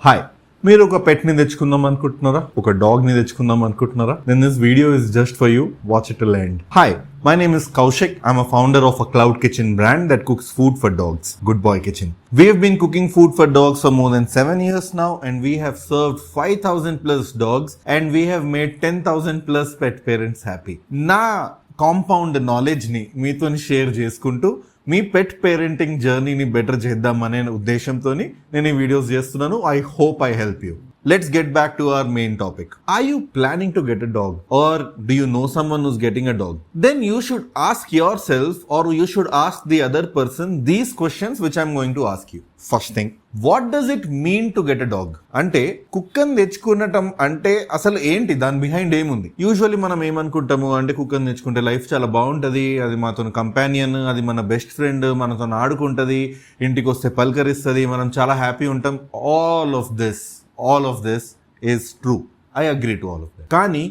Hi, మీరు ఒక పెట్ ని తెచ్చుకుందాం అనుకుంటున్నారా? ఒక డాగ్ ని తెచ్చుకుందాం అనుకుంటున్నారా? Then this video is just for you. Watch it till end. Hi, my name is Kaushik. I'm a founder of a cloud kitchen brand that cooks food for dogs, Good Boy Kitchen. We have been cooking food for dogs for more than 7 years now, and we have served 5,000 plus dogs, and we have made 10,000 plus pet parents happy. నా compound knowledge ని మీతో share చేసుకుంటూ మీ పెట్ parenting జర్నీని better చేద్దామనే ఉద్దేశంతో నేను ఈ videos చేస్తున్నాను. I hope I help you. Let's get back to our main topic. Are you planning to get a dog, or do you know someone who's getting a dog? Then you should ask yourself, or you should ask the other person these questions which I'm going to ask you. First thing, what does it mean to get a dog? అంటే కుక్కని తెచ్చుకునటం అంటే అసలు ఏంటి, దాని behind ఏముంది? Usually మనం ఏమనుకుంటాము అంటే కుక్కని తెచ్చుకుంటే లైఫ్ చాలా బాగుంటుంది, అది మాతో కంపానియన్, అది మన బెస్ట్ ఫ్రెండ్, మనతో ఆడుకుంటుంది, ఇంటికి వస్తే పలకరిస్తుంది, మనం చాలా హ్యాపీ ఉంటాం. All of this is true. I agree to all of that. Kani,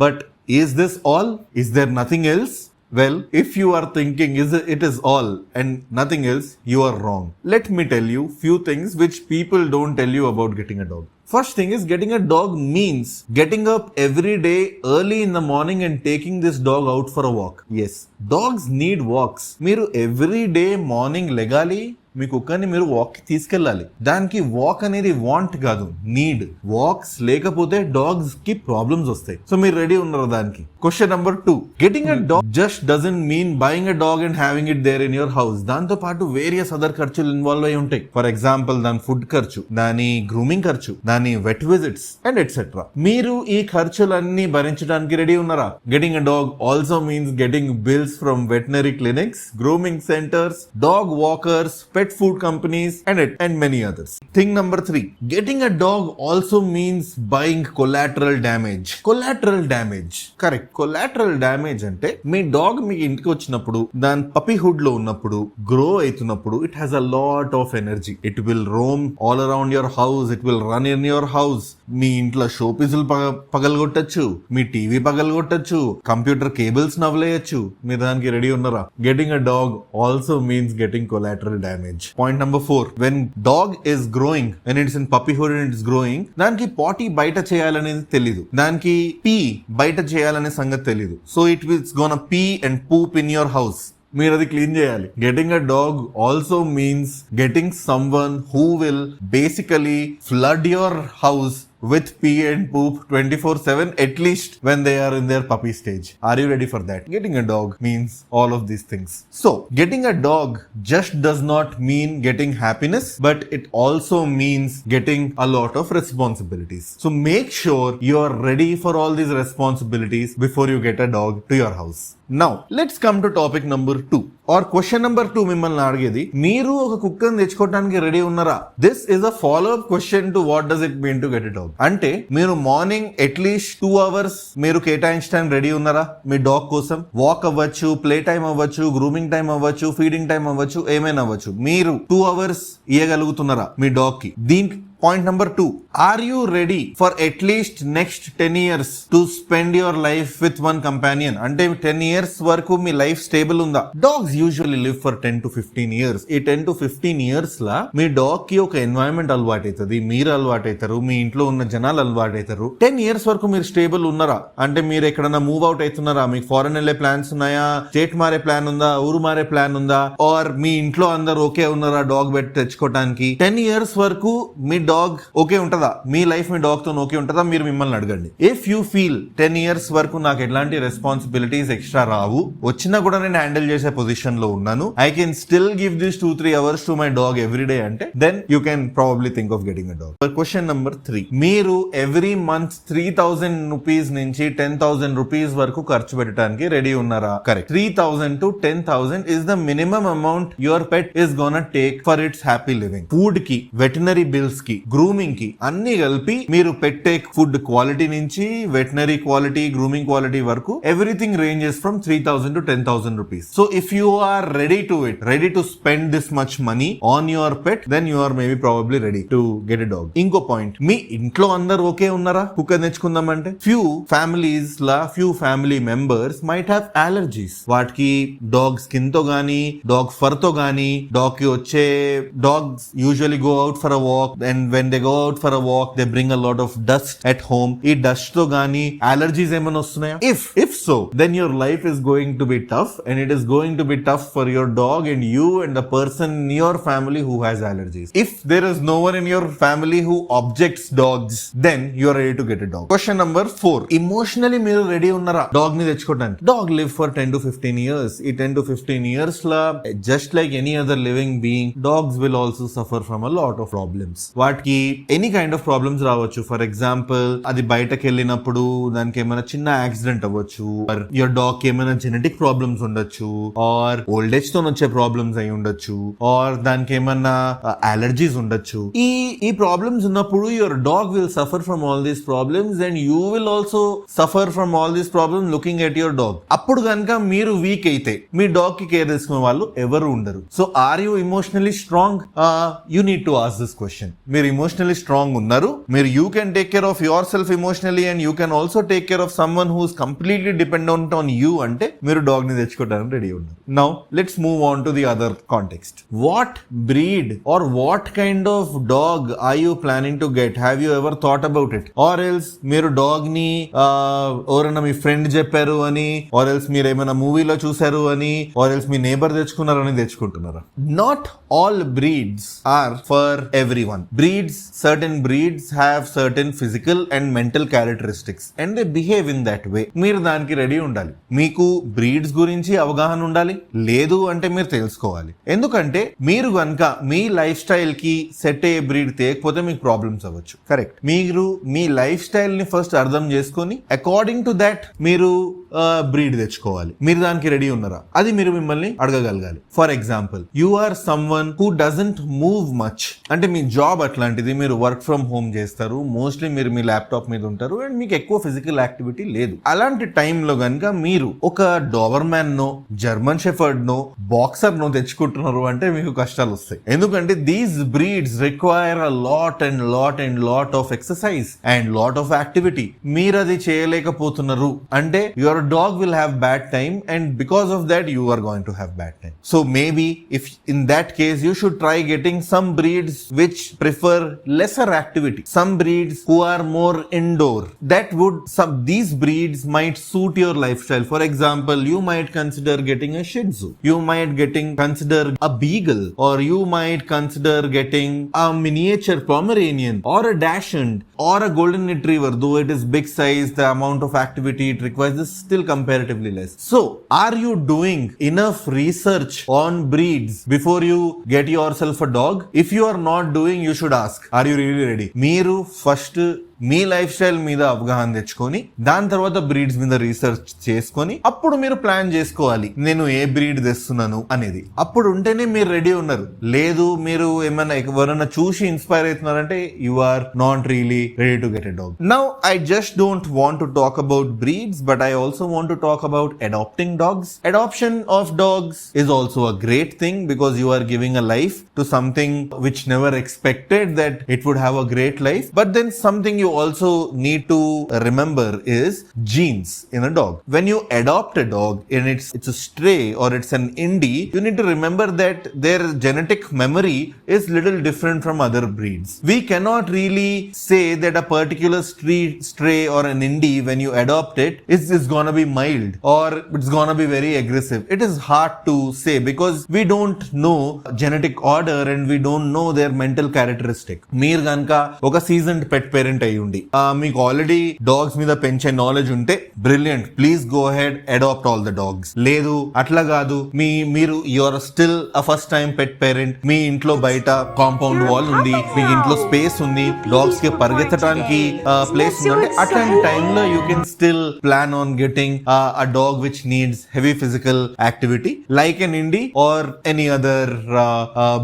but is this all? Is there nothing else? Well, if you are thinking it is all and nothing else, you are wrong. Let me tell you few things which people don't tell you about getting a dog. First thing is, getting a dog means getting up every day early in the morning and taking this dog out for a walk. Yes, dogs need walks. Meeru every day morning legali మీ కుక్కని మీరు walk తీసుకెళ్ళాలి. దానికి walk అనేది want కాదు, need. Walks లేకపోతే dogs కి problems వస్తాయి. So మీరు రెడీ ఉన్నారు దానికి? Question number 2, getting a dog just doesn't mean buying a dog and having it there in your house. దాంతో పాటు వేరియస్ అదర్ ఖర్చులు ఇన్వాల్వ్ అయి ఉంటాయి. ఫర్ ఎగ్జాంపుల్, దాని ఫుడ్ ఖర్చు, దాని గ్రూమింగ్ ఖర్చు, దాని వెట్ విజిట్స్ అండ్ ఎట్సెట్రా. మీరు ఈ ఖర్చులన్నీ భరించడానికి రెడీ ఉన్నారా? Getting a dog also means getting bills from veterinary clinics, grooming centres, dog walkers, pet food companies and many others. Thing number 3, getting a dog also means buying collateral damage. Correct. Collateral damage అంటే మీ dog మీ ఇంటికి వచ్చినప్పుడు, దాని పప్పీహుడ్ లో ఉన్నప్పుడు, grow అవుతున్నప్పుడు, it has a lot of energy. It will roam all around your house. It will run in your house. మీ ఇంట్లో show పీసులు పగలగొట్టచ్చు, మీ TV పగలగొట్టచ్చు, computer cables నవలేయచ్చు. మీరు దానికి రెడీ ఉన్నారా? Getting a dog also means getting collateral damage. Point number 4, when dog is growing, when it's in puppyhood and it's growing, దానికి పాటీ బయట చేయాలనేది తెలీదు, దానికి పీ బయట చేయాలనే సంగతి తెలీదు. So it's gonna pee and poop in your house. మీరు అది క్లీన్ చేయాలి. Getting a dog also means getting someone who will basically flood your house with pee and poop 24/7, at least when they are in their puppy stage. Are you ready for that? Getting a dog means all of these things. So, getting a dog just does not mean getting happiness, but it also means getting a lot of responsibilities. So, make sure you are ready for all these responsibilities before you get a dog to your house. Now, let's come to topic number 2. Or question number 2 మిమ్మల్ని అడిగేది, మీరు ఒక కుక్కని తెచ్చుకోవడానికి ready ఉన్నారా? This is a follow up question to what does it mean to get a dog. అంటే మీరు morning at least 2 hours మీరు కేటాయించడానికి రెడీ ఉన్నారా మీ డాగ్ కోసం? వాక్ అవ్వచ్చు, ప్లే టైం అవ్వచ్చు, గ్రూమింగ్ టైం అవ్వచ్చు, ఫీడింగ్ టైం అవ్వచ్చు, ఏమైనా అవ్వచ్చు. మీరు 2 hours ఇవ్వగలుగుతున్నారా మీ డాగ్ కి? దీనికి point number 2, are you ready for at least next 10 years to spend your life with one companion? అంటే 10 years వరకు మీ లైఫ్ స్టేబుల్ ఉందా? Dogs usually live for 10 to 15 years. ఈ 10 to 15 years లా మీ డాగ్ కి ఒక ఎన్వైరన్మెంట్ అలవాటు అవుతుంది, మీరు అలవాటు అవుతారు, మీ ఇంట్లో ఉన్న జనాలు అలవాటు అవుతారు. 10 years వరకు మీరు స్టేబుల్ ఉన్నారా? అంటే మీరు ఎక్కడన్నా మూవ్ అవుట్ అవుతున్నారా? మీకు ఫారెన్ వెళ్ళే ప్లాన్స్ ఉన్నాయా? స్టేట్ మారే ప్లాన్ ఉందా? ఊరు మారే ప్లాన్ ఉందా? ఆర్ మీ ఇంట్లో అందరు ఓకే ఉన్నారా డాగ్ బెట్ తెచ్చుకోవడానికి? 10 years వరకు మీ డాగ్ ఓకే ఉంటదా? మీ లైఫ్ మీ డాగ్ తో ఓకే ఉంటదా? మీరు మిమ్మల్ని అడగండి. ఇఫ్ యూ ఫీల్ 10 years వరకు నాకు ఎట్లాంటి రెస్పాన్సిబిలిటీస్ ఎక్స్ట్రా రావు, వచ్చినా కూడా నేను హ్యాండిల్ చేసే పొజిషన్ లో ఉన్నాను, I can still give this 2-3 hours to my dog every day అంటే, then you can probably think of getting a dog. Question number 3, మీరు ఎవ్రీ మంత్ 3,000 rupees నుంచి 10,000 rupees వరకు ఖర్చు పెట్టడానికి రెడీ ఉన్నారా? Correct. 3,000 to 10,000 is the minimum amount your pet is gonna take for its happy living. Food కి, veterinary bills కి, grooming కి అన్ని కలిపి మీరు పెట్టే ఫుడ్ క్వాలిటీ నుంచి వెటనరీ క్వాలిటీ, గ్రూమింగ్ క్వాలిటీ వరకు everything ranges from 3,000 to 10,000 rupees. So if you are ready to spend this much money on your pet, then you are maybe probably ready to get a dog. ఇంకో point, మీ ఇంట్లో అందరు okay ఉన్నారా కుక్క తెచ్చుకుందామంటే? few family members might have allergies. వాటికి dog skin తో గానీ, dog for తో గానీ, డాగ్ కి వచ్చే dogs usually go out for a walk, and when they go out for a walk they bring a lot of dust at home. ఈ dust తో గానీ అలర్జీస్ ఏమైనా వస్తున్నాయా? If so, then your life is going to be tough, and it is going to be tough for your dog and you and the person in your family who has allergies. If there is no one in your family who objects dogs, then you are ready to get a dog. Question number 4. Emotionally మీరు ready ఉన్నారా dog ని తెచ్చుకోవడానికి? Dog live for 10 to 15 years. ఈ 10 to 15 years law just like any other living being, dogs will also suffer from a lot of problems. వాటికి any kind of problems రావచ్చు. For example, అది బయటకు వెళ్ళినప్పుడు దానికి ఏమైనా చిన్న యాక్సిడెంట్ అవ్వచ్చు, ఆర్ యువర్ డాగ్ కి ఏమైనా జెనెటిక్ ప్రాబ్లమ్స్ ఉండొచ్చు, ఆర్ ఓల్డ్ ఏజ్ తో వచ్చే ప్రాబ్లమ్స్ అయి ఉండొచ్చు, ఆర్ దానికి ఏమన్నా అలర్జీస్ ఉండొచ్చు. ఈ ప్రాబ్లమ్స్ ఉన్నప్పుడు your dog will suffer from all these problems and you will also suffer from all these problems looking at your dog. అప్పుడు కనుక మీరు వీక్ అయితే మీ డాగ్ కి కేర్ తీసుకునే వాళ్ళు ఎవరు ఉండరు. So are you emotionally strong? You need to ask this question. మీరు ఇమోషనలీ స్ట్రాంగ్ ఉన్నారు, మీరు you can take care of yourself emotionally and you can also take care of someone who's completely dependent on you అంటే మీరు dog ని తెచ్చుకోవడానికి ready ఉన్నారు. Now let's move on to the other context. What breed or what kind of dog are you planning to get? Have you ever thought about it? Or else మీరు dog ని ఎవరైనా మీ friend చెప్పారు అని, or else మీరు ఏమైనా మూవీలో చూసారు అని, ఆర్ ఎల్స్ మీ నేబర్ తెచ్చుకున్నారని తెచ్చుకుంటున్నారా? Not all breeds are for everyone. Certain breeds have certain physical and mental characteristics and they behave in that way. మీరు దానికి రెడీ ఉండాలి. మీకు బ్రీడ్స్ గురించి అవగాహన ఉండాలి, లేదు అంటే మీరు తెలుసుకోవాలి. ఎందుకంటే మీరు కనుక మీ లైఫ్ స్టైల్ కి సెట్ అయ్యే బ్రీడ్ తేకపోతే మీకు ప్రాబ్లమ్స్ అవ్వచ్చు. కరెక్ట్. మీరు మీ లైఫ్ స్టైల్ ని ఫస్ట్ అర్థం చేసుకొని అకార్డింగ్ టు దట్ మీరు బ్రీడ్ తెచ్చుకోవాలి. మీరు దానికి రెడీ ఉన్నారా? అది మీరు మిమ్మల్ని అడగగలగాలి. For example, you are someone who doesn't move much. అంటే మీ జాబ్ అట్లాంటిది, మీరు వర్క్ ఫ్రమ్ హోమ్ చేస్తారు, మోస్ట్లీ మీరు మీ ల్యాప్టాప్ మీద ఉంటారు అండ్ మీకు ఎక్కువ ఫిజికల్ యాక్టివిటీ లేదు. అలాంటి టైంలో కనుక మీరు ఒక డోబర్మ్యాన్ నో, జర్మన్ షెఫర్డ్ నో, బాక్సర్ నో తెచ్చుకుంటున్నారు అంటే మీకు కష్టాలు వస్తాయి. ఎందుకంటే these breeds require a lot of exercise and lot of activity. మీరు అది చేయలేకపోతున్నారు అంటే your dog will have bad time and because of that you are going to have bad time. So maybe if in that case you should try getting some breeds which prefer lesser activity, some breeds who are more indoor. These breeds might suit your lifestyle. For example, you might consider getting a Shih Tzu, you might consider a Beagle, or you might consider getting a miniature Pomeranian or a Dachshund or a Golden Retriever. Though it is big size, the amount of activity it requires is still comparatively less. So are you doing enough research on breeds before you get yourself a dog? If you are not doing, you should ask, are you really ready? మీరు first మీ life style మీద అవగాహన తెచ్చుకొని దాని తర్వాత breeds మీద research చేసుకొని అప్పుడు మీరు ప్లాన్ చేసుకోవాలి, నేను ఏ బ్రీడ్ తెస్తున్నాను అనేది. అప్పుడు ఉంటేనే మీరు రెడీ ఉన్నారు. లేదు మీరు ఏమైనా ఎవరైనా చూసి ఇన్స్పైర్ అవుతున్నారంటే you are not really ready to get a dog. Now I just don't want to talk about breeds, but I also want to talk about adopting dogs. Adoption of dogs is also a great thing because you are giving a life to something which never expected that it would have a great life. But then something you also need to remember is genes in a dog. When you adopt a dog and it's a stray or it's an indie, you need to remember that their genetic memory is little different from other breeds. We cannot really say that a particular stray or an indie, when you adopt it, is gonna be mild or it's gonna be very aggressive. It is hard to say because we don't know genetic order and we don't know their mental characteristic. మీరు గనక ఒక seasoned pet parent అయి ఉండి మీకు already dogs మీద పెంచే knowledge ఉంటే brilliant, please go ahead adopt all the dogs. లేదు అట్లా కాదు, మీరు your still a first time pet parent, మీ ఇంట్లో బయట కాంపౌండ్ వాల్ ఉంది, మీ ఇంట్లో స్పేస్ ఉంది, డాగ్స్ కి పరిగెత్తడానికి ప్లేస్ ఉందంటే అట్లాంటి టైంలో you can still plan on getting a dog which needs heavy physical activity like an indie or any other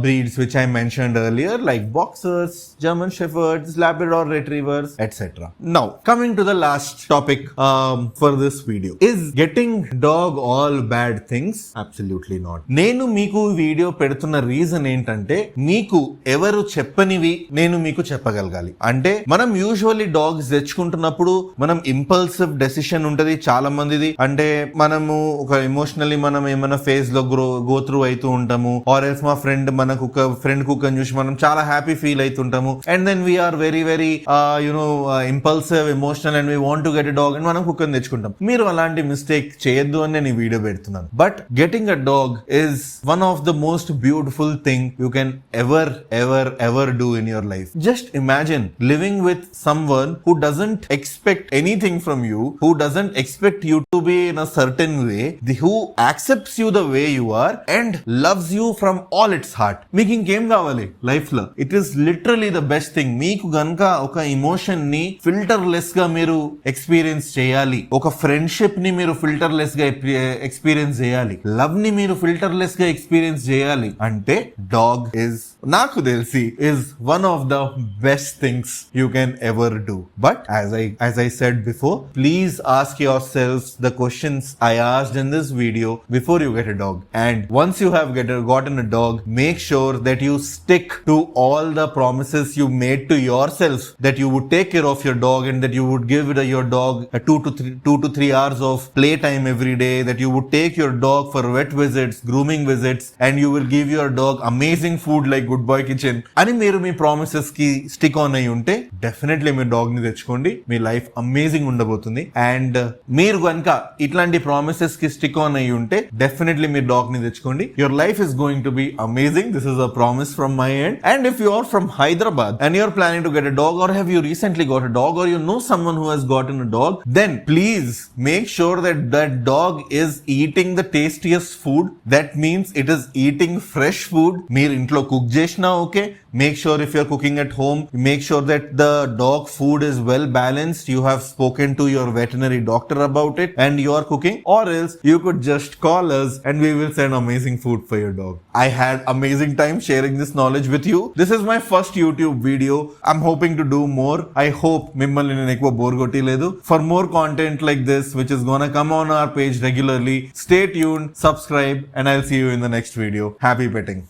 breeds which I mentioned earlier, like boxers, German shepherds, Labrador retriever, hours, etc. Now, coming to the last topic for this video. Is getting dog all bad things? Absolutely not. నేను మీకు video పెడుతున్న reason ఏంటంటే మీకు ఎవరు చెప్పనివి నేను మీకు చెప్పగలగాలి. అంటే మనం యూజువల్లీ డాగ్స్ తెచ్చుకుంటున్నప్పుడు మనం ఇంపల్సివ్ డెసిషన్ ఉంటది చాలా మందిది. అంటే మనము ఒక ఎమోషనల్లీ మనం ఏమైనా ఫేజ్ లో గో త్రూ అవుతూ ఉంటాము, ఆర్ ఎల్స్ మా ఫ్రెండ్ మనకు ఒక ఫ్రెండ్ కుక్కని చూసి మనం చాలా హ్యాపీ ఫీల్ అవుతుంటాము, and then we're very very impulsive emotional and we want to get a dog and మనం కుక్కని తెచ్చుకుంటాం. మీరు అలాంటి మిస్టేక్ చేయొద్దు అని నేను ఈ వీడియో పెడుతున్నాను. But getting a dog is one of the most beautiful thing you can ever do in your life. Just imagine living with someone who doesn't expect anything from you, who doesn't expect you to be in a certain way, who accepts you the way you are and loves you from all its heart. మీకు ఇంకేం కావాలి life లో? It is literally the best thing. మీకు గనుక ఒక emotion ని filter less గా మీరు ఎక్స్పీరియన్స్ చేయాలి, ఒక ఫ్రెండ్షిప్ ని మీరు ఫిల్టర్ లెస్ గా ఎక్స్పీరియన్స్ చేయాలి, లవ్ ని మీరు ఫిల్టర్ లెస్ గా ఎక్స్పీరియన్స్ చేయాలి అంటే డాగ్ ఇస్, నాకు తెలిసి, is one of the best things you can ever do. But as I said before, please ask yourselves the questions I asked in this video before you get a dog. And once you have gotten a dog, make sure that you stick to all the promises you made to yourself, that you would take care of your dog and that you would give your dog a 2 to 3 hours of playtime every day, that you would take your dog for vet visits, grooming visits, and you will give your dog amazing food like Good Boy Kitchen అని మీరు మీ promises కి stick on అయి ఉంటే definitely మీ dog ని తెచ్చుకోండి. మీ life amazing ఉండబోతుంది. And మీరు కనుక ఇట్లాంటి ప్రామిసెస్ కి స్టిక్ ఆన్ అయి ఉంటే డెఫినెట్లీ మీ డాగ్ ని తెచ్చుకోండి. Your life is going to be amazing. This is a promise from my end. And if you are from Hyderabad and you are planning to get a dog, or have you recently got a dog, or you know someone who has gotten a dog, then please make sure that that dog is eating the tastiest food. That means it is eating fresh food. మీరు ఇంట్లో cook చేసినా okay. Make sure if you're cooking at home, make sure that the dog food is well balanced. You have spoken to your veterinary doctor about it and you are cooking, or else you could just call us and we will send amazing food for your dog. I had amazing time sharing this knowledge with you. This is my first YouTube video. I'm hoping to do more. I hope mimmalni nenu ekku bore kottaledu. For more content like this which is gonna come on our page regularly, stay tuned, subscribe, and I'll see you in the next video. Happy petting.